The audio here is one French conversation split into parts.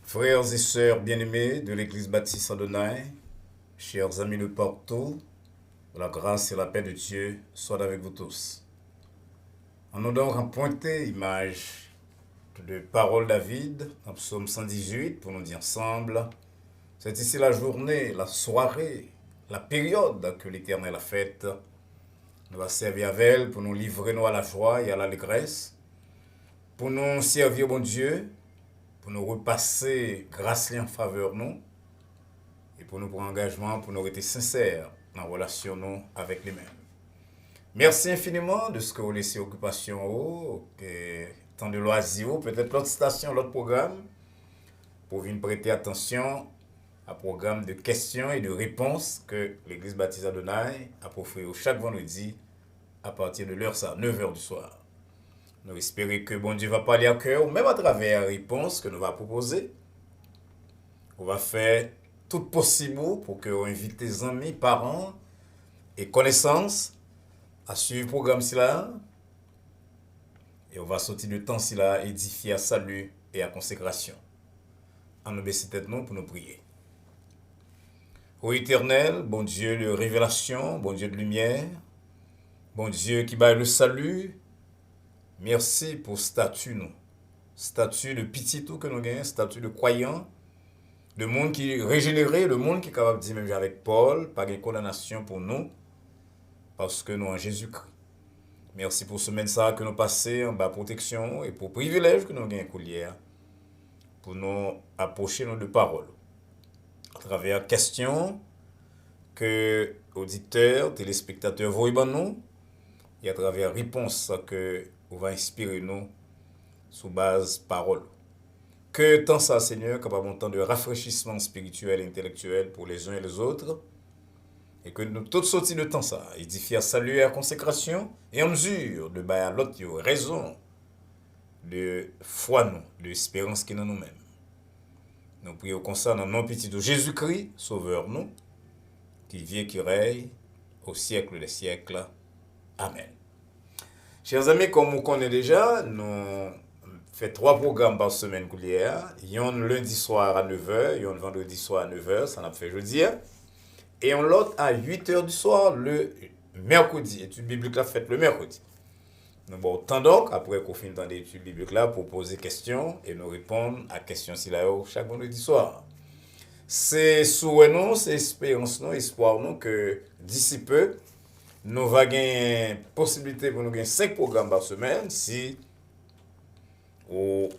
Frères et sœurs bien-aimés de l'Église baptiste Adonai, chers amis de partout, la grâce et la paix de Dieu soient avec vous tous. On a donc pointé l'image de parole David dans Psaume 118 pour nous dire ensemble, c'est ici la journée, la soirée, la période que l'Éternel a faite. Nous va servir avec elle pour nous livrer nous à la joie et à l'allégresse, pour nous servir bon Dieu, pour nous repasser grâce en faveur nous, et pour nous prendre engagement, pour nous être sincères dans la relation nous avec les mêmes. Merci infiniment de ce que vous laissez occupation, tant de loisirs, peut-être l'autre station, l'autre programme, pour venir prêter attention à programme de questions et de réponses que l'Église baptiste Adonai a offert chaque vendredi à partir de l'heure 9h du soir. Nous espérons que bon Dieu va parler à cœur, même à travers la réponse que nous va proposer. On va faire tout possible pour que vous invitez les amis, parents et connaissances à suivre le programme là. Et on va sortir de temps là, édifier à salut et à consécration. En nous baisser tête nous pour nous prier. Ô éternel, bon Dieu de révélation, bon Dieu de lumière, bon Dieu qui baille le salut, merci pour statut nous. Statut de petit tout que nous gagnons, statut de croyant, de monde qui est régénéré, le monde qui est capable de dire même avec Paul, pas de condamnation pour nous, parce que nous en Jésus-Christ. Merci pour ce semaine ça que nous passons en bas protection et pour privilège que nous gagnons coulière, pour nous approcher de parole. À travers questions que auditeurs, téléspectateurs voient nous, et à travers réponses que vous va inspirer nous sous base parole. Que tant ça, Seigneur, capable un temps de rafraîchissement spirituel et intellectuel pour les uns et les autres, et que nous tous sortis de temps ça, édifier à salut et à consécration, et en mesure de bailler à l'autre raison de foi nous, de espérance qui est dans nous-mêmes. Nous prions comme ça dans le nom petit de Jésus-Christ, Sauveur nous, qui vient, qui règne au siècle des siècles. Amen. Chers amis, comme vous connaissez déjà, nous faisons 3 programmes par semaine. Il y a un lundi soir à 9h, il y a un vendredi soir à 9h, ça n'a fait jeudi. Et un l'autre à 8h du soir le mercredi. Étude biblique là faite le mercredi. Nous bon temps donc, après qu'on finisse dans l'étude biblique là, pour poser questions et nous répondre à questions si là chaque vendredi soir. C'est souhait nous, c'est espérance nous, espoir nous que d'ici peu, nous va gagner possibilité pour nous gagner 5 programmes par semaine si ou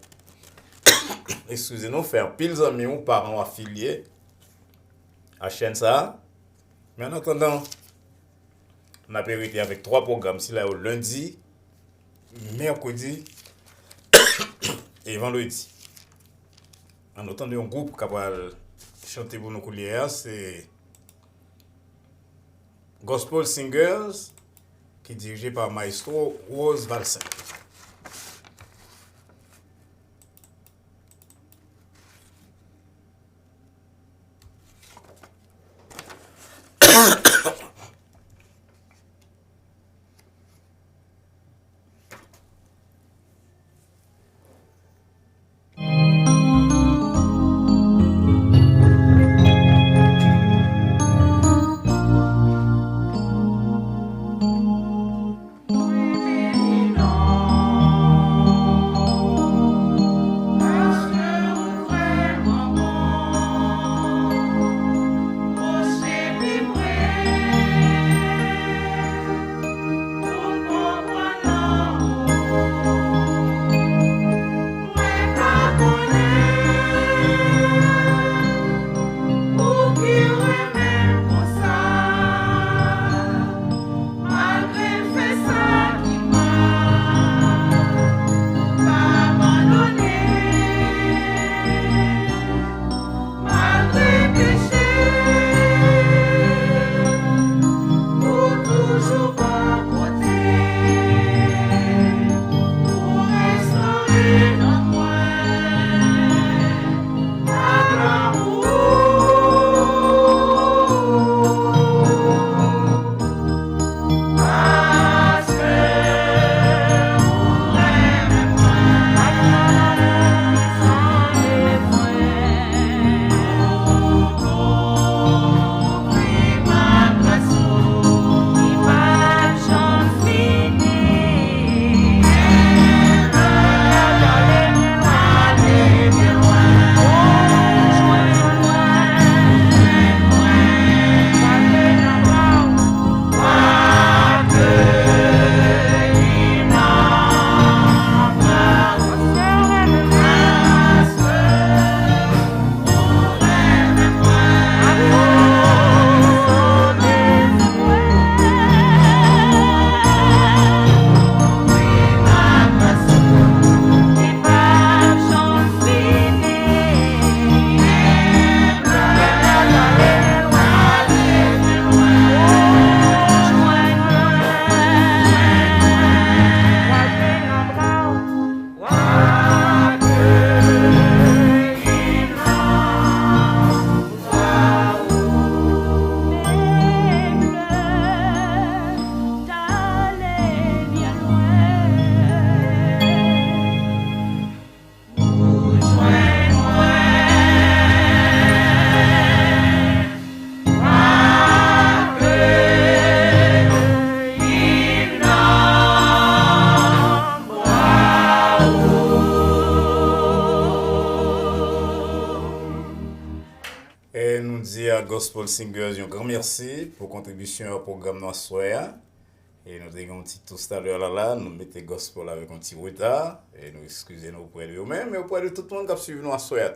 excusez-nous faire pile amis ou parents affiliés à chaîne ça. Mais en attendant, on a vérité avec 3 programmes si là au lundi, mercredi et vendredi. En attendant un groupe qui va chanter pour nous coulières, c'est Gospel Singers, qui est dirigé par Maestro Rose Valsin. Gospel Singers, un grand merci pour contribution au programme Noir Soya. Et nous avons un petit tout à l'heure là, nous mettons Gospel avec un petit retard. Et nous excusons auprès de nous-mêmes, mais auprès de tout le monde qui a suivi Noir Soya.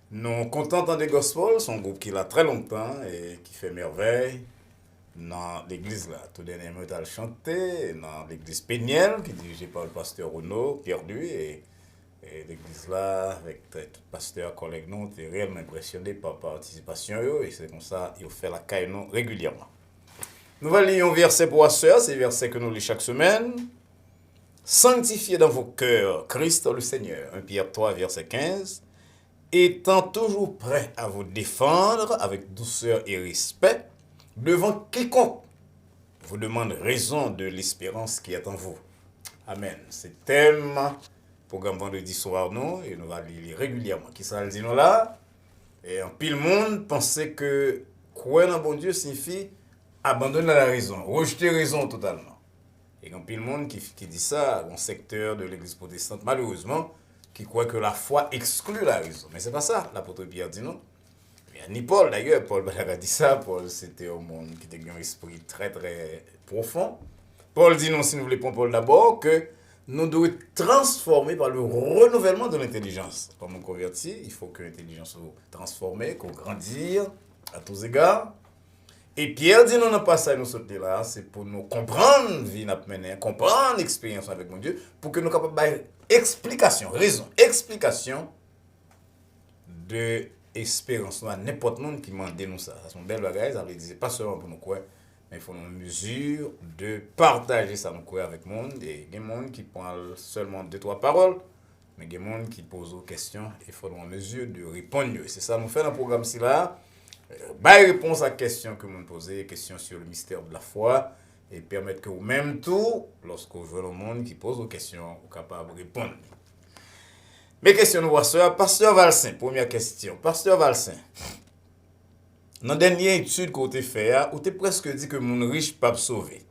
Nous sommes contents d'entendre Gospel, c'est un groupe qui l'a très longtemps et qui fait merveille. Dans l'église là, tout dernièrement, il a chanté dans l'église Péniel, qui est dirigée par le pasteur Renaud, perdu. Et l'église là, avec tout pasteur collègue nous, était réellement impressionné par la participation. Et c'est comme ça qu'il fait la caille nous régulièrement. Nous allons lire un verset pour la soeur, c'est le verset que nous lisons chaque semaine. Sanctifiez dans vos cœurs Christ le Seigneur. 1 Pierre 3, verset 15. Étant toujours prêt à vous défendre avec douceur et respect devant quiconque vous demande raison de l'espérance qui est en vous. Amen. C'est thème programme vendredi soir, nous, et nous allons lire régulièrement. Qui ça le dit nous là? Et en pile monde pensait que croire en bon Dieu signifie abandonner la raison, rejeter la raison totalement. Et en pile monde qui dit ça, dans le secteur de l'église protestante, malheureusement, qui croit que la foi exclut la raison. Mais c'est pas ça, l'apôtre Pierre dit non. Ni Paul d'ailleurs, Paul a dit ça, Paul c'était un monde qui était un esprit très très profond. Paul dit non, si nous voulons Paul d'abord, que nous devons être transformés par le renouvellement de l'intelligence. Comme on convertit, il faut que l'intelligence soit transformée, qu'on grandisse à tous égards. Et Pierre dit non, non, pas ça, nous sommes là, c'est pour nous comprendre vie n'a mené, comprendre l'expérience avec mon Dieu, pour que nous soyons capables d'explication, raison, explication de espérance. N'importe monde qui m'a dit nous ça. C'est une belle bagage, ça veut dire pas seulement pour nous croire, mais il faut une mesure de partager ça nous croire avec le monde. Et il y a des gens qui parlent seulement 2-3 paroles, mais il y a des gens qui posent des questions et il faut une mesure de répondre. Et c'est ça nous fait dans le programme ci là. Réponse à questions que vous me posez, questions sur le mystère de la foi, et permettre que vous-même tout, lorsque vous jouez le monde qui pose des questions, vous capable de répondre. Mes questions, nous voici. Pasteur Valsin, première question. Pasteur Valsin, dans la dernière étude que vous avez fait, vous avez presque dit que mon riche pas sauvé.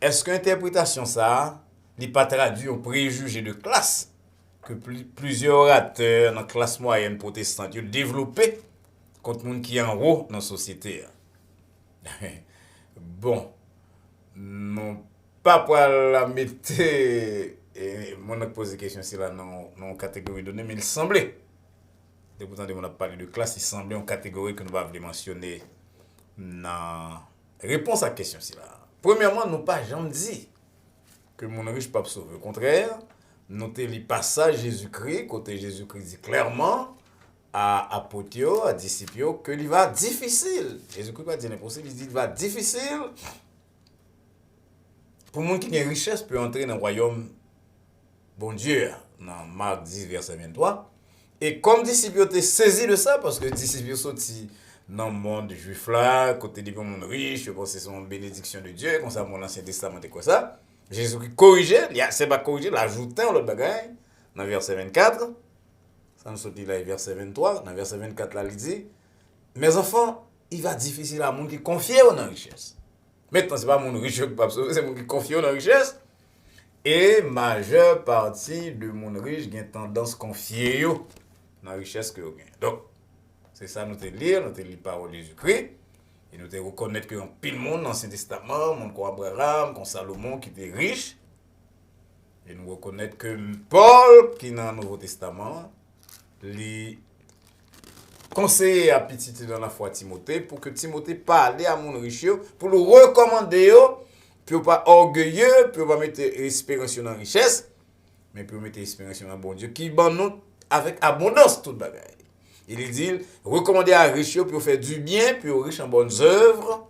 Est-ce que l'interprétation ça n'est pas traduit au préjugé de classe que plusieurs orateurs dans la classe moyenne protestante ont développé contre les gens qui sont en haut dans la société? Bon, non, pas pour la mettre. Et moi, je pose des questions ici là dans une catégorie donnée, mais il semblait, et pourtant, on a parlé de classe, il semblait une catégorie que nous allons mentionner dans la réponse à la question ici là. Premièrement, nous pas jamais dit que mon riche pas sauvé. Au contraire, nous avons lu passage Jésus-Christ, côté Jésus-Christ dit clairement à apôtres, à disciples, que il va difficile. Jésus-Christ va dire l'impossible, il dit qu'il va difficile pour le monde qui a une richesse peut entrer dans le royaume. Bon Dieu, dans Marc 10, verset 23. Et comme disciples étaient saisis de ça, parce que les disciples sont sortis dans le monde juif là, côté du monde riche, je pense que c'est une bénédiction de Dieu, comme ça, mon Ancien Testament et quoi ça. Jésus qui corrigeait, c'est pas corriger, l'ajouter en l'autre bagaille, dans verset 24. Ça nous sortit là, verset 23. Dans verset 24, là, il dit, mes enfants, il va difficile à monde qui confie dans la richesse. Maintenant, ce n'est pas mon riche qui pas sauver, c'est mon qui confie dans la richesse. Et majeure partie de mon riche a tendance à confier dans la richesse que vous avez. Donc, c'est ça nous te lire, nous te lire parole de Jésus-Christ. Et nous te reconnaître qu'il y a un pile monde dans l'Ancien Testament, monde comme Abraham, comme Salomon qui était riche. Et nous reconnaître que Paul, qui est dans le Nouveau Testament, lui conseiller à petit dans la foi Timothée pour que Timothée parle à mon riche, pour le recommander. Puis pas orgueilleux, puis pas mettre espérance dans la richesse, mais puis mettre espérance dans bon Dieu qui ban nous avec abondance toute bagaille. Il dit recommander à riche pour faire du bien, puis aux riches en bonnes œuvres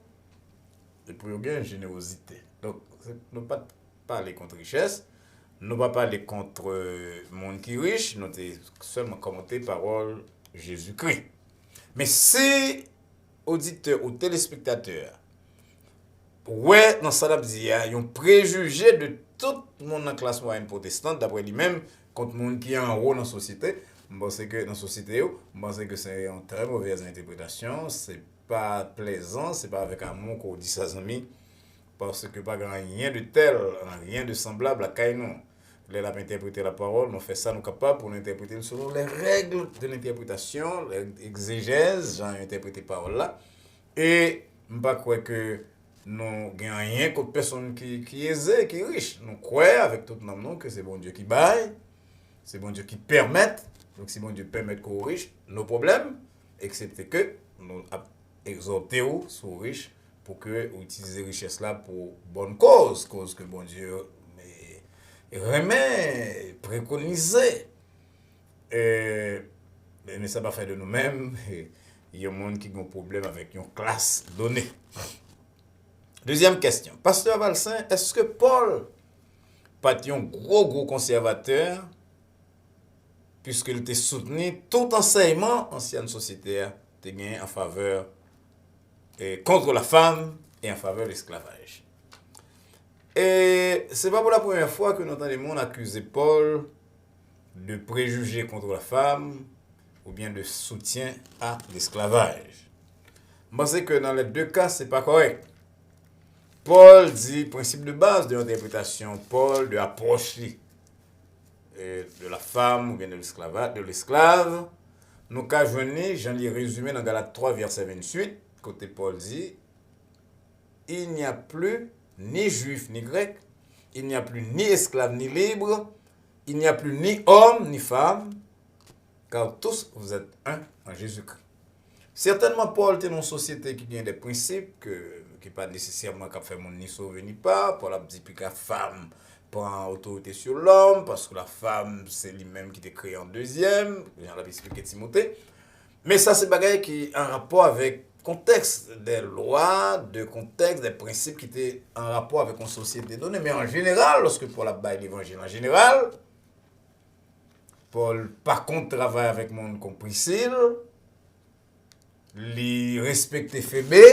et pour gagner générosité. Donc nous pas parler contre richesse, nous pas parler contre monde qui riche, nous seulement commenter parole Jésus-Christ. Mais si auditeur ou téléspectateur ouais, dans ça, il y a un préjugé de tout le monde dans la classe moyenne protestante, d'après lui-même, contre le monde qui est en haut dans la société. Je pense que dans la société, je pense que c'est une très mauvaise interprétation. C'est pas plaisant, c'est pas avec amour qu'on dit ça, amis, parce que pas rien de tel, rien de semblable à Kainon. les l'a interpréter la parole, nous fait ça, nous capables pour l'interpréter selon les règles de l'interprétation, l'exégèse, j'ai interprété parole là. Et je ne crois pas que nous gagnons rien contre personne qui est aisée, qui est riche. Nous croyons avec tout le monde que c'est bon Dieu qui baille, c'est bon Dieu qui permet. Donc si bon Dieu permet qu'on riche, nos problèmes, excepté que nous exhortons aux riches pour que vous utilisez richesse là pour bonne cause que bon Dieu remet, préconisé. Mais ça va faire de nous-mêmes. Il y a un monde qui a un problème avec une classe donnée. Deuxième question. Pasteur Valsin, est-ce que Paul pas un gros conservateur puisqu'il était soutenu tout enseignement ancienne société en faveur contre la femme et en faveur de l'esclavage? Et c'est pas pour la première fois que nous entendons accuser Paul de préjugés contre la femme ou bien de soutien à l'esclavage. Je pense que dans les deux cas, c'est pas correct. Paul dit principe de base de l'interprétation, Paul de approche de la femme ou bien de l'esclave. Nous cas venir, j'en lis résumé dans Galates 3 verset 28, côté Paul dit il n'y a plus ni juif ni grec, il n'y a plus ni esclave ni libre, il n'y a plus ni homme ni femme, car tous vous êtes un en Jésus-Christ. Certainement, Paul est dans une société qui a des principes qui n'est pas nécessairement qu'à faire mon ni sauver ni pas. Paul a dit que la femme prend autorité sur l'homme, parce que la femme, c'est lui-même qui était créé en deuxième. J'en l'avais expliqué Timothée. Mais ça, c'est bagaille qui a un rapport avec le contexte des lois, de contexte des principes qui étaient en rapport avec une société donnée. Mais en général, lorsque Paul a baillé l'évangile en général, Paul, par contre, travaille avec mon comme Priscille, lui respecter Phébé,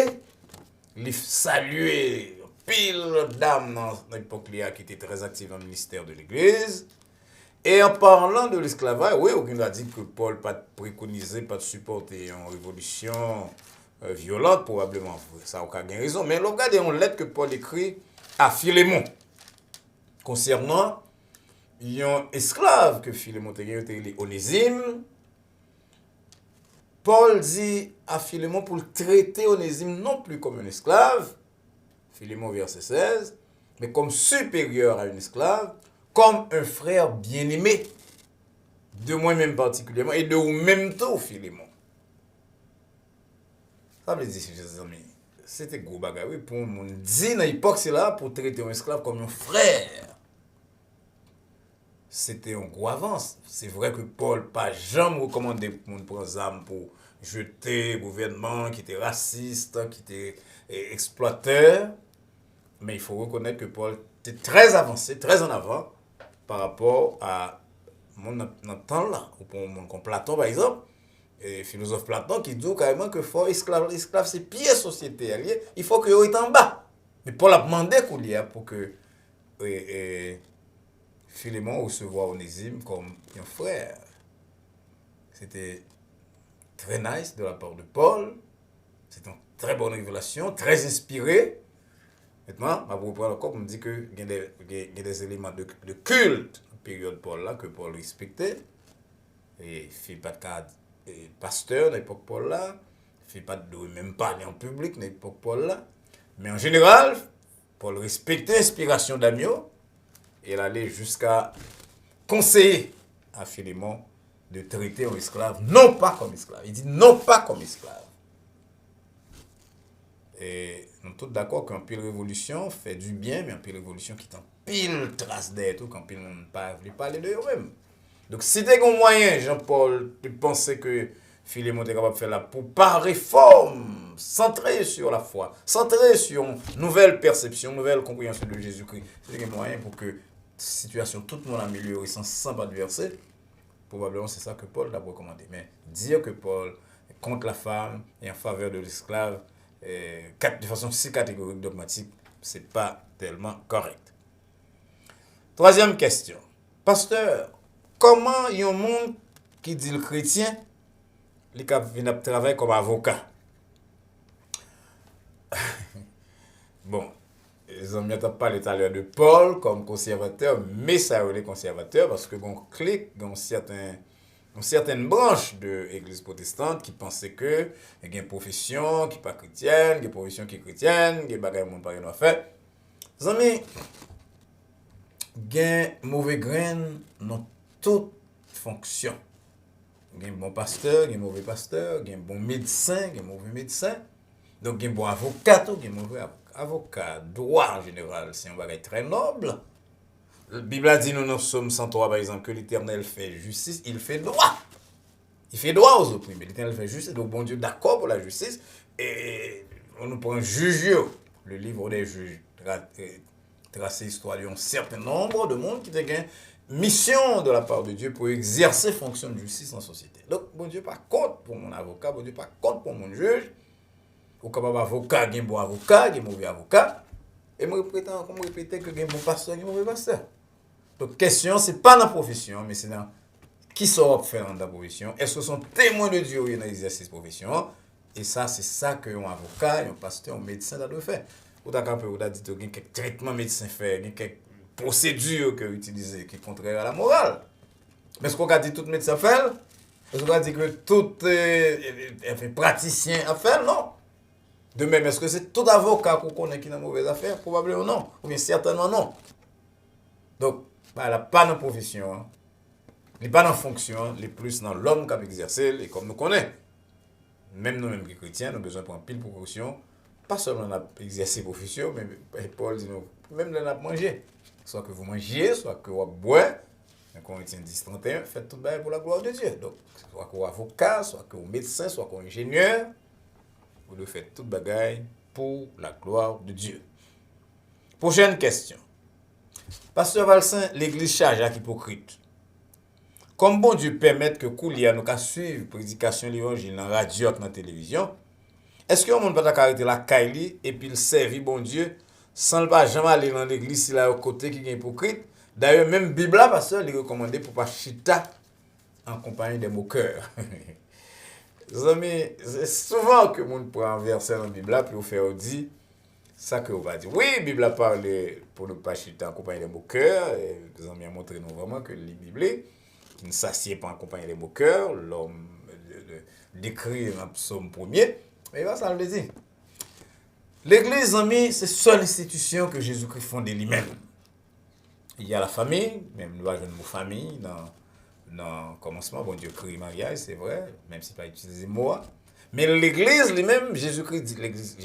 lui saluer pile d'âmes dans l'époque qui était très active dans le ministère de l'Église. Et en parlant de l'esclavage, oui, aucun a dit que Paul pas préconisé, pas de supporter une révolution violente, probablement. Ça n'a aucun raison. Mais regardez une lettre que Paul écrit à Philémon concernant un esclave que Philémon était Onésime. Paul dit à Philémon pour le traiter Onésime non plus comme un esclave, Philémon verset 16, mais comme supérieur à un esclave, comme un frère bien-aimé, de moi-même particulièrement, et de vous-même tout, Philémon. Ça veut dire, chers amis, c'était gros bagage, oui, pour mon dit dans l'époque, c'est là pour traiter un esclave comme un frère. C'était un gros avance. C'est vrai que Paul pas jamais recommandé pour mon prendre des armes pour jeter le gouvernement qui était raciste, qui était exploiteur. Mais il faut reconnaître que Paul était très avancé, très en avant par rapport à mon temps là. Comme Platon par exemple, et philosophe Platon qui dit carrément que faut esclave c'est pire société alliée, il faut que soit en bas. Mais Paul a demandé qu'on y a pour que Philémon recevoir Onésime comme un frère. C'était très nice de la part de Paul. C'est une très bonne révélation, très inspirée. Maintenant, je vais reprendre encore pour me dire qu'il y a des éléments de culte en période Paul là, que Paul respectait. Et il ne fait pas de cadre pasteur à l'époque Paul là. Il ne fait pas de même parler en public à l'époque Paul là. Mais en général, Paul respectait l'inspiration d'Amiot. Et il allait jusqu'à conseiller à Philémon de traiter un esclave, non pas comme esclave. Il dit non pas comme esclave. Et nous sommes tous d'accord qu'un pile révolution fait du bien, mais un pile révolution qui est en pile trace d'aide, tout, quand pile on ne veut pas parler de eux-mêmes. Donc si tu as un moyen, Jean-Paul, de penser que Philémon est capable de faire là pour par réforme, centré sur la foi, centré sur une nouvelle perception, une nouvelle compréhension de Jésus-Christ, c'est un moyen pour que situation tout le monde améliorée sans adverser, probablement c'est ça que Paul a recommandé. Mais dire que Paul est contre la femme et en faveur de l'esclave de façon si catégorique, dogmatique, c'est pas tellement correct. Troisième question. Pasteur, comment y a un monde qui dit le chrétien, il vient travailler comme avocat? Bon, les amis n'ont pas tout à l'heure de Paul comme conservateur, mais ça les conservateurs parce que on clique dans certaines branches de l'église protestante qui pensaient que il y a une profession qui n'est pas chrétienne, il y a une profession qui est chrétienne, il y a des bagages qui ne sont pas fait. Les amis, il y a mauvais grain dans toute fonction. Il y a un bon pasteur, il y a un mauvais pasteur, il y a un bon médecin, il y a un mauvais médecin. Donc, il y a un bon avocat, il y a un mauvais avocat. Droit, en général, c'est un bagage très noble. La Bible a dit, nous, dans Psaume 103, par exemple, que l'Éternel fait justice, il fait droit. Il fait droit aux opprimés. L'Éternel fait justice, donc bon Dieu d'accord pour la justice. Et on nous prend juge, le livre des juges, tracer l'histoire d'un certain nombre de monde qui a une mission de la part de Dieu pour exercer fonction de justice en société. Donc, bon Dieu pas compte pour mon avocat, bon Dieu pas compte pour mon juge. Ou capable avocat, il y a un bon avocat, il y a un mauvais avocat. Et moi, je répète que il y a un bon pasteur, il y a un mauvais pasteur. Donc, question, ce n'est pas dans la profession, mais c'est dans qui sera faire dans la profession. Est-ce que sont témoins de Dieu dans l'exercice de profession? Et ça, c'est ça qu'un avocat, un pasteur, un médecin doit faire. Ou d'accord, ou dit qu'il y a quelques traitements médecins faire, il y a quelques procédures que utiliser qui sont contraires à la morale. Mais est-ce qu'on a dit tout médecin fait? Est-ce qu'on a dit que tout praticien a fait? Non. De même, est-ce que c'est tout avocat qu'on connaît qui est dans mauvaise affaire? Probablement non. Ou bien certainement non. Donc, elle n'a pas de profession. Il n'est pas dans la fonction, il est plus dans l'homme qui a exercé, et comme nous connaissons. Même nous-mêmes qui chrétiens, nous avons besoin de prendre pile proportion. Pas seulement dans l'exercice profession, mais Paul dit nous, même dans la manger. Soit que vous mangiez, soit que vous boivez. En Corinthiens 10, 31, faites tout bien pour la gloire de Dieu. Donc, soit que vous avocat, soit que vous médecin, soit que vous ingénieur, vous devez faire toute bagaille pour la gloire de Dieu. Prochaine question. Pasteur Valsin, l'église charge à hypocrite. Comme bon Dieu permet que Koulia nous suivre la prédication de l'évangile dans la radio et dans la télévision, est-ce que le monde peut arrêter la caille et puis le servir bon Dieu sans ne pas jamais aller dans l'église là au côté qui est hypocrite? D'ailleurs, même Bible, pasteur, il est recommandé pour pas chita en compagnie des moqueurs. Les amis, c'est souvent que le monde prend un verset dans la Bible puis on fait dire ça que on va dire. Oui, la Bible a parlé pour ne pas chita en compagnie des moqueurs. Les amis ont montré nous vraiment que les Bibles qui ne s'assied pas en compagnie des moqueurs, l'homme décrit dans le psaume 1er. Mais il va ça le dire. L'église, amis, c'est la seule institution que Jésus-Christ fondé lui-même. Il y a la famille, même nous avons une famille dans le commencement. Bon Dieu crée mariage, c'est vrai, même si pas utilisé moi. Mais l'église lui-même, Jésus-Christ dit l'église,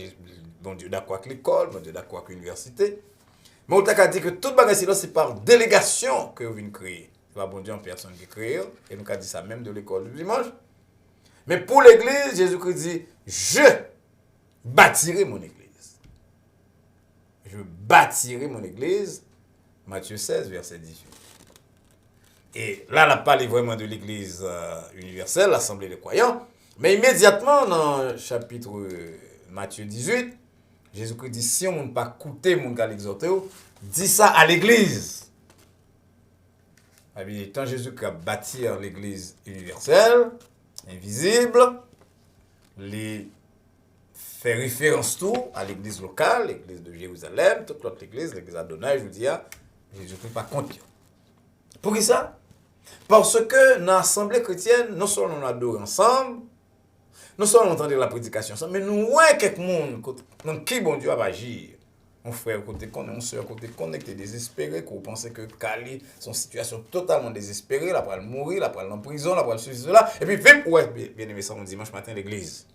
bon Dieu d'accord avec l'école, bon Dieu d'accord avec l'université. Mais on t'a dit que toute bagage là, c'est par délégation que vous venez créer. C'est pas bon Dieu en personne qui crée, et nous avons dit ça même de l'école du dimanche. Mais pour l'église, Jésus-Christ dit, je bâtirai mon église. Je bâtirai mon église. Matthieu 16, verset 18. Et là, on a parlé vraiment de l'église universelle, l'assemblée des croyants. Mais immédiatement, dans le chapitre Matthieu 18, Jésus-Christ dit, si on ne pas écouter mon gars l'exhorter, dit ça à l'église. Tant Jésus-Christ a bâti l'église universelle, invisible, les fait référence tout à l'église locale, l'église de Jérusalem, toute l'autre église, l'église Adonai, je vous dis, Jésus-Christ pas compte. Pour qui ça? Parce que dans l'assemblée chrétienne, non seulement on adore ensemble, non seulement on entend la prédication ensemble, mais nous voyons quelqu'un dans qui bon Dieu va agir. Mon frère côté connecté, mon soeur côté connecté, désespéré, qu'on pensait que Kali, son situation totalement désespérée, là, pour elle mourir, là, pour elle en prison, là, pour elle ceci, cela, et puis, ouais, bien aimé ça, on dimanche matin à l'église.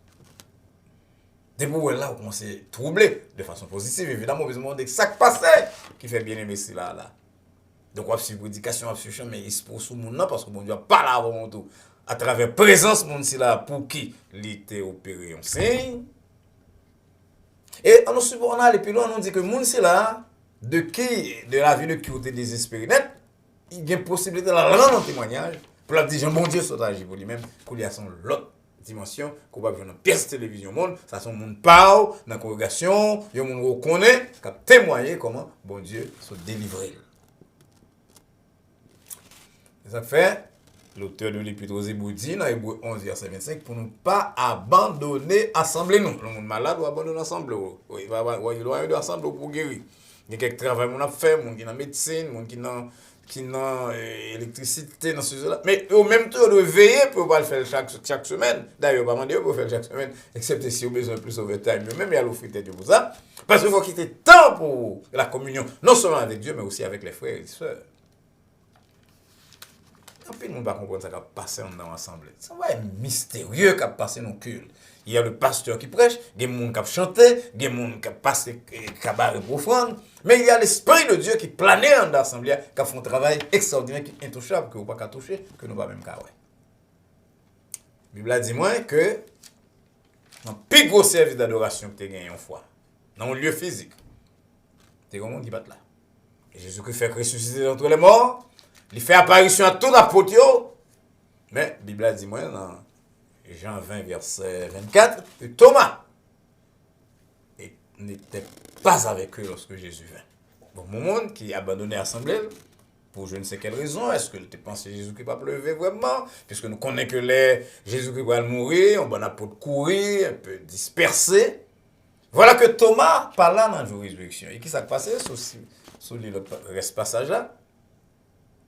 Depuis là, on commence à troubler de façon positive, évidemment, besoin de ça qui passe, qui fait bien aimer cela, là. Donc, on a une prédication, on a une mais il se pose sous mon nom, parce que bon Dieu n'a pas là avant tout, à travers présence, mon si là, pour qui il était opéré en signe. Et on nous et puis là, on nous dit que mon si là, de la vie de qui était désespéré net, il y a une possibilité de la rendre en témoignage, pour la dire, bon Dieu, soit agi pour lui-même, qu'il y a son lot. Dimension, qu'on va voir dans pièce télévision monde, ça son monde parle dans la congrégation, il y a monde reconnaît, qui a témoigné comment bon Dieu se délivré. Ça fait l'auteur de l'Épître aux Hébreux dit dans Hébreux 11 verset 25 pour ne pas abandonner assemblée nous. Le monde malade doit abandonner assemblée. Il doit aller assemblée pour guérir. Il y a quelques travail qu'on a fait, mon qui dans médecine, mon qui dans électricité dans ce là. Mais au même temps, on doit veiller pour pas le faire chaque semaine. D'ailleurs, pas demander pour faire chaque semaine, excepté si on a besoin de plus overtime. Même il y a l'offre de pour ça. Parce qu'il faut quitter temps pour la communion, non seulement avec Dieu, mais aussi avec les frères et les sœurs. En plus, nous ne pouvons pas comprendre ça qui a passé dans l'assemblée. Ça va être mystérieux qui a passé dans le culte. Il y a le pasteur qui prêche, il y a des gens qui ont chanté, il y a des gens qui ont passé cabaret pour offrande. Mais il y a l'Esprit de Dieu qui planait dans l'assemblée, qui a fait un travail extraordinaire, qui est intouchable, que vous ne pouvez pas toucher, que nous ne pouvons pas même pas. La Bible a dit moi que dans le plus gros service d'adoration que tu as gagné une fois, dans un lieu physique, tu as un monde qui bat là. Et Jésus-Christ fait ressusciter d'entre les morts. Il fait apparition à tout l'apôtre. Mais la Bible a dit moi dans Jean 20, verset 24, que Thomas n'était pas avec eux lorsque Jésus vint. Bon, mon monde qui a abandonné l'assemblée, pour je ne sais quelle raison, est-ce que tu penses que Jésus-Christ va pleurer vraiment? Puisque nous connaissons que Jésus-Christ va mourir, on va apôtre courir, un peu dispersé. Voilà que Thomas parle là dans la résurrection. Et qui s'est passé sur le reste passage là?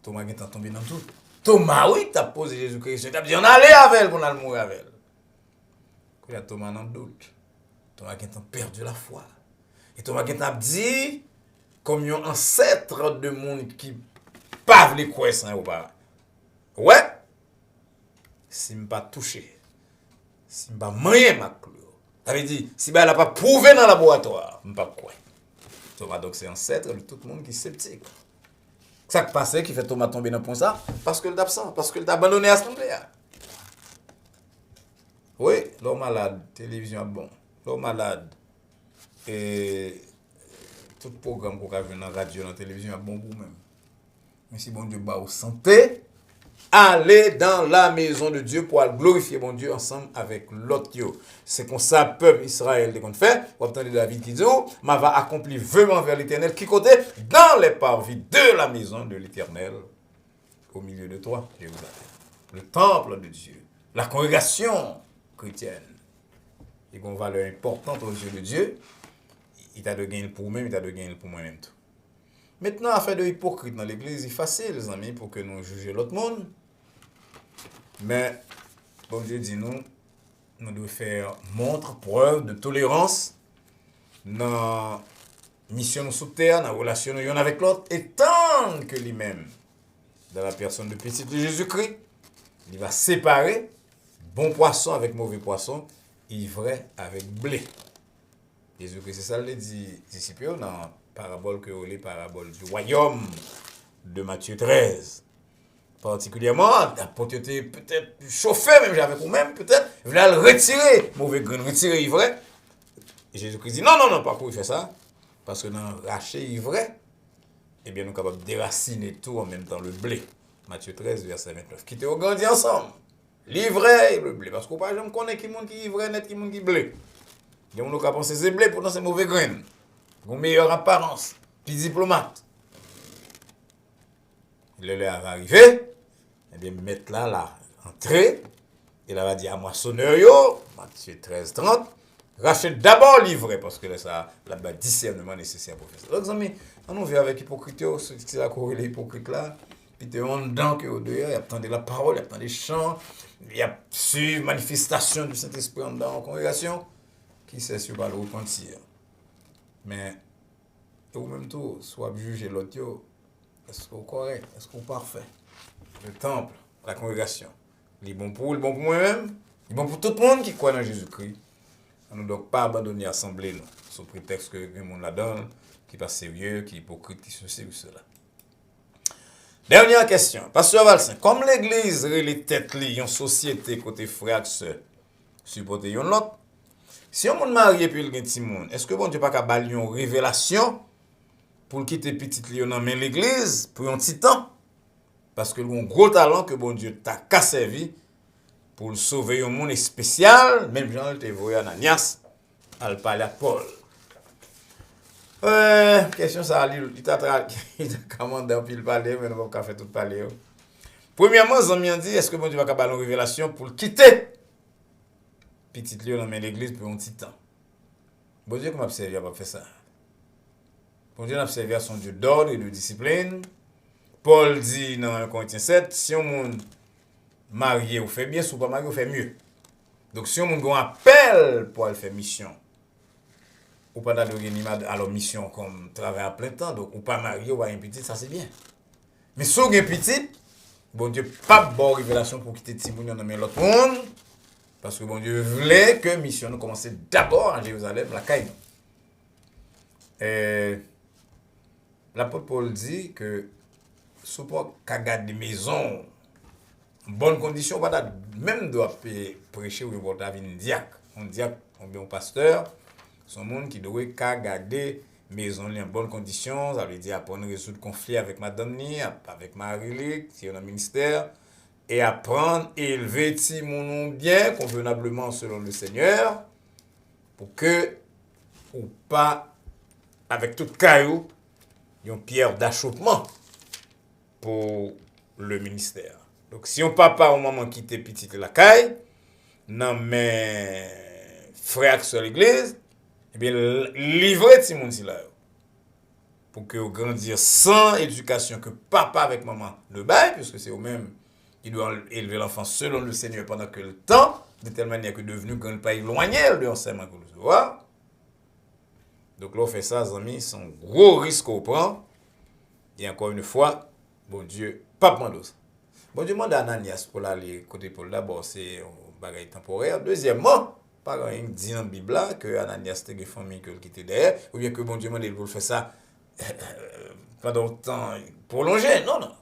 Thomas est tombé dans tout. Thomas, oui, tu as posé Jésus-Christ. Tu as dit, on allait avec elle pour aller mourir avec elle. Il y a Thomas dans le doute. Thomas qui a perdu la foi. Et Thomas qui a dit, comme un ancêtre de monde qui pas les croire sans ou pas. Ouais, si je ne pas touché, si je ne pas marié ma clou, ça veut dire, si elle n'a pas prouvé dans le laboratoire, je ne pas croire. Thomas, donc, c'est ancêtre de tout le monde qui est sceptique. Ça qui passe, qui fait Thomas tomber dans le point ça, parce qu'il est absent, parce qu'il est abandonné à l'assemblée. Oui, l'homme malade, télévision est bon. L'homme malade, et tout programme qu'on a vu dans la radio, dans la télévision est bon pour vous-même. Mais si bon Dieu bat vous santé, allez dans la maison de Dieu pour glorifier bon Dieu ensemble avec l'autre. C'est comme ça, peuple Israël, de qu'on fait. Vous entendez David qui dit, m'a va accomplir vraiment vers l'Éternel, qui côté dans les parvis de la maison de l'Éternel, au milieu de toi, Jérusalem. Le temple de Dieu, la congrégation chrétienne. Il a une valeur importante aux yeux de Dieu. Il t'a de gagner pour moi, il t'a de gagner pour moi-même tout. Maintenant, affaire de hypocrite dans l'église, c'est facile, les amis, pour que nous jugions l'autre monde. Mais, bon Dieu dit nous devons faire montre, preuve de tolérance dans la mission sous terre, dans la relation l'un avec l'autre, et tant que lui-même, dans la personne de petit de Jésus-Christ, il va séparer bon poisson avec mauvais poisson, ivraie avec blé. Jésus-Christ, c'est ça le dit disciples dans parabole que les paraboles du royaume de Matthieu 13. Particulièrement, pour peut-être chauffer même j'avais pour même peut-être voulait le retirer mauvais grain, retirer ivraie. Et Jésus-Christ dit non, pas pour faire ça, parce que dans racher ivraie, eh bien nous sommes capables de déraciner tout en même temps le blé. Matthieu 13 verset 29. Qui te grandit ensemble, l'ivraie et le blé, parce qu'on pas jamais connaît qui monde qui ivraie net qui monde qui blé. Et on a pensé c'est blé pourtant c'est mauvais grain. Une meilleure apparence, puis diplomate. Le lait va arriver, et bien mettre là, entrée, et là va dire à moissonneur, Matthieu 13, 30, rachète d'abord l'ivraie, parce que là, ça, là-bas, discernement nécessaire pour faire ça. Donc, amis, on vit avec hypocrite, c'est la corée les hypocrites là, puis tu es en dedans que au dehors, il y a tant de la parole, il y a tant de chants, il y a une manifestation du Saint-Esprit en dedans en congrégation, qui sait si on va le repentir. Mais, ou même tout, soit juger l'autre, est-ce qu'on est correct, est-ce qu'on est parfait? Le temple, la congrégation, il est bon pour moi-même, il est bon pour tout le monde qui croit dans Jésus-Christ. On ne doit pas abandonner l'assemblée, sous prétexte que le monde la donne, qui n'est pas sérieux, qui est hypocrite, qui ceci ou cela. Dernière question. Pasteur Valsin, comme l'église les têtes liées en société côté frères et sœurs, supporter yon l'autre, si on est marié puis il y a un petit monde, est-ce que bon Dieu pas qu'à balayer une révélation pour quitter petit lion dans l'église pour un petit temps? Parce que un gros talent que bon Dieu t'a qu'à servi pour sauver un monde spécial, même Jean te voyé Ananias, à le parler à Paul. Question ça, il t'a commandé un pile parler, mais nous pas faire tout parler. Premièrement, Zami a dit, est-ce que bon Dieu va qu'à balayer une révélation pour quitter petit lion dans l'église pour un petit temps? Bon Dieu, comment observer, il va pas faire ça. Bon Dieu n'a servi à son Dieu d'ordre et de discipline. Paul dit dans 1 Corinthiens 7, si on monde marié ou fait bien, si on pas marié ou fait mieux. Donc si on monde a un appel pour aller faire mission, ou pas d'adorer à leur mission comme travail à plein temps, donc ou pas marié ou pas un petit, ça c'est bien. Mais si on a un petit, bon Dieu pas bonne révélation pour quitter Timoun dans l'autre monde, parce que bon Dieu voulait que mission nous commence d'abord à Jérusalem, la Caïne. L'apôtre Paul dit que si on pas garder des maisons en bonne condition, pas même doit prêcher ou un diacre, ou bien un pasteur, son monde qui doit garder maison en bonne condition, ça veut dire apprendre à résoudre conflit avec madame ni, avec Marie-Lic, qui est dans le ministère, et apprendre à élever mon bien convenablement selon le Seigneur, pour que, ou pas, avec tout caillou, une pierre d'achoppement pour le ministère. Donc, si on papa au moment quitte petite la caille, non mais frère sur l'église, eh bien, livrer tout le monde là. Pour que vous grandir sans éducation que papa avec maman le bail, puisque c'est eux-mêmes qui doivent élever l'enfant selon le Seigneur pendant que le temps, de telle manière que devenu quand pas éloigné de l'enseignement que vous voyez. Donc là, on fait ça, les amis, c'est un gros risque qu'on prend. Et encore une fois, bon Dieu, pas prendre ça. Bon Dieu demande à Ananias pour aller côté Paul. D'abord, c'est un bagage temporaire. Deuxièmement, par exemple, dit dans la Bible que Ananias était une famille qui était derrière, ou bien que bon Dieu demande pour faire ça pendant le temps prolongé. Non, non.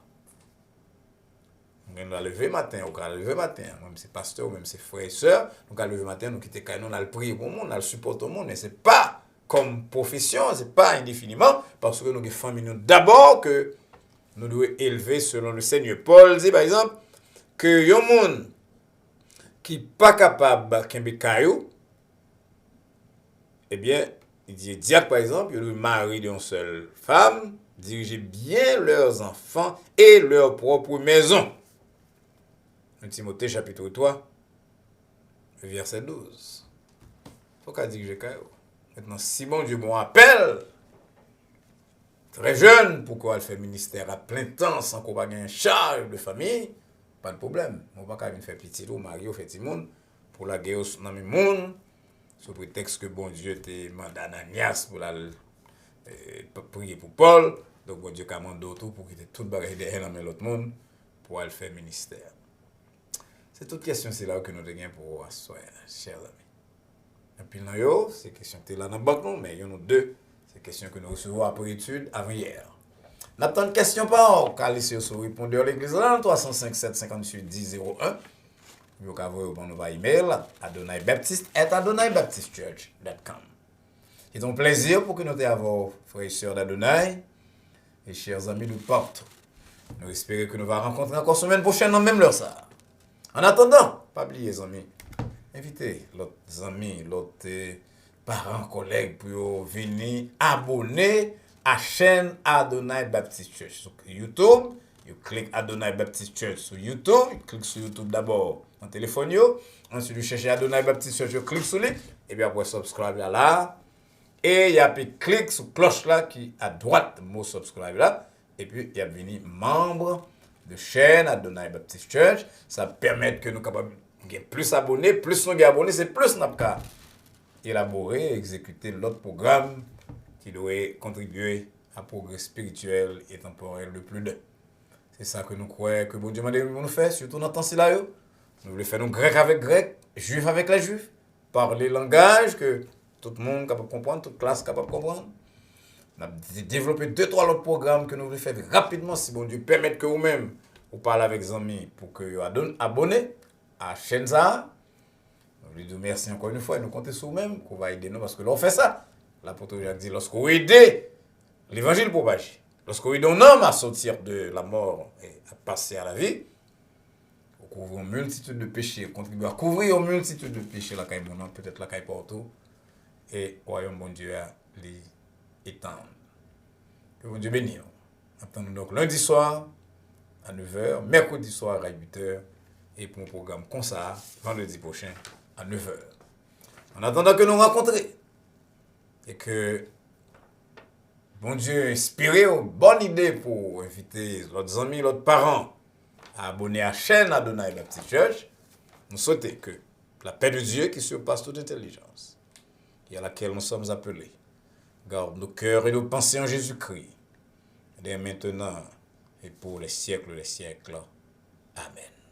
On va lever matin, on va lever matin. Même c'est pasteur, même c'est frères et sœurs. On va lever matin, nous quitter quand on a le prier pour le monde, on a le support au monde, mais c'est pas comme profession, c'est pas indéfiniment, parce que nous avons famille d'abord que nous devons élever selon le Seigneur. Paul dit par exemple que y a un monde qui n'est pas capable de caillou, eh bien, il dit diacre par exemple, il doit marier d'une seule femme, diriger bien leurs enfants et leur propre maison. Timothée chapitre 3, verset 12. Faut qu'à diriger caillou. Maintenant, si bon Dieu m'appelle, très jeune, pourquoi elle fait ministère à plein temps sans qu'on ait une charge de famille, pas de problème. On ne va pas faire petit ou marié ou fait petit monde pour la guerre dans le monde, sous prétexte que bon Dieu te mandé Ananias pour la prier pour Paul. Donc bon Dieu a demandé d'autres pour qu'il ait tout barré derrière dans l'autre monde pour aller faire ministère. C'est toute question, c'est là que nous devons pour asseoir, chers amis. Et puis, c'est question que là dans le banque, mais il y en a deux. C'est question que nous recevons après étude avant hier. Nous avons une question par an. Laissez sur répondeur l'église là, 305 758 10 01. Vous pouvez envoyer nos email à adonaibaptiste@adonaibaptistechurch.com. C'est un plaisir pour que nous ayons frères et sœurs d'Adonai et chers amis de partout. Nous espérons que nous allons rencontrer encore semaine prochaine dans même l'heure ça. En attendant, pas oublier les amis. Invitez l'autre amis, l'autre parents, collègues pour venir abonner à la chaîne Adonai Baptist Church sur YouTube. Vous cliquez Adonai Baptist Church sur YouTube. Vous cliquez sur YouTube d'abord en téléphone. Ensuite, vous cherchez Adonai Baptist Church, vous cliquez sur lui. Et bien après, subscribe là. Et il y a puis clic sur cloche là qui à droite, mot subscribe là. Et puis, il y a venu membre de chaîne Adonai Baptist Church. Ça permet que nous capables plus abonnés, plus nous abonnés, c'est plus nous avons élaborer, exécuter l'autre programme qui doit contribuer à progrès spirituel et temporel de plus d'un. C'est ça que nous croyons que bon Dieu m'a dit nous faire, surtout dans le temps là. Nous voulons faire nous grec avec grec, juif avec les juifs, parler langage que tout le monde est capable de comprendre, toute classe est capable de comprendre. On a développé 2-3 autres programmes que nous voulons faire rapidement si bon Dieu permet que vous-même vous parlez avec les amis pour que vous abonnez à la chaîne ça. Je lui dis merci encore une fois et nous comptons sur nous-mêmes qu'on va aider nous parce que là on fait ça. L'apôtre Jacques dit lorsqu'on aide l'évangile propagé, lorsqu'on aide un homme à sortir de la mort et à passer à la vie, on couvre une multitude de péchés, on contribue à couvrir une multitude de péchés, la caille mon peut-être la caille partout, et royaume bon Dieu à les étendre. Que bon Dieu bénisse. Attendons donc lundi soir à 9h, mercredi soir à 8h, et pour un programme comme ça, vendredi prochain à 9h. En attendant que nous rencontrions, et que bon Dieu, inspiré une bonne idée pour inviter leurs amis, leurs parents à abonner à la chaîne Adonai Baptist Church. Nous souhaitons que la paix de Dieu qui surpasse toute intelligence et à laquelle nous sommes appelés garde nos cœurs et nos pensées en Jésus-Christ, dès maintenant et pour les siècles des siècles. Amen.